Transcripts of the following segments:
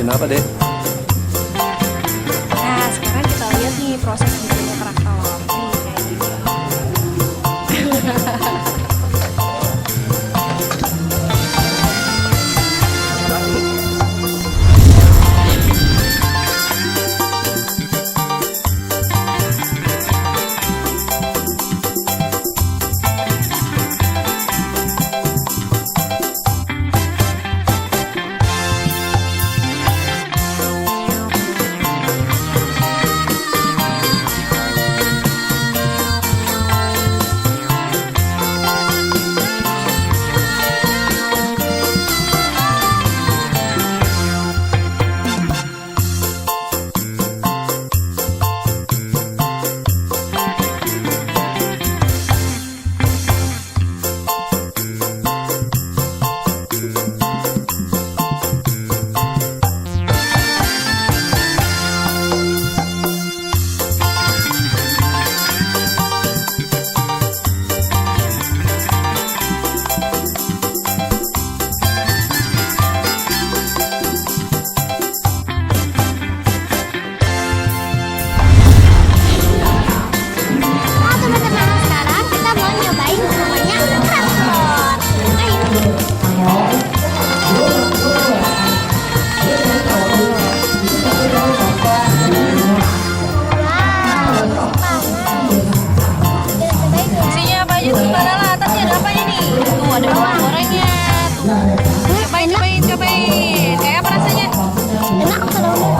Kenapa, Dek? Nah, sekarang kita lihat nih proses bikinnya kerak telur. Nih, kayak gini. Cobain. Kayak apa rasanya? Enak kalau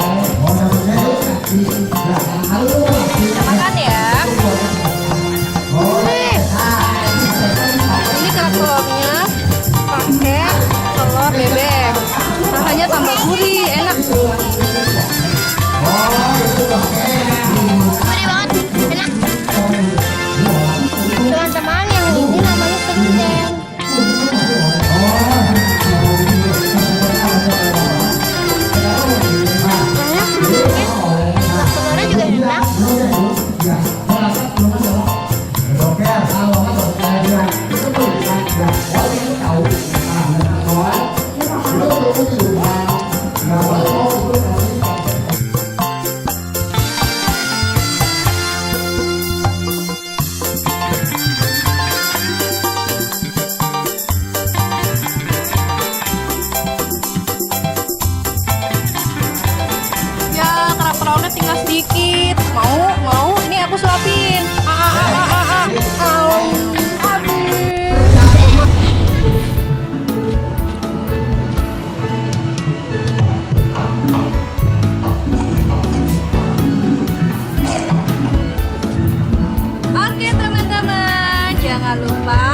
Kita makan ya. Ini kerak telurnya pakai telur bebek. Rasanya tambah gurih, enak. gurih banget, enak. Teman-teman, yang ini namanya serundeng. Telurnya juga enak. Ya, kerak telurnya tinggal sedikit. Mau? Ini aku suapin. Oke teman-teman, jangan lupa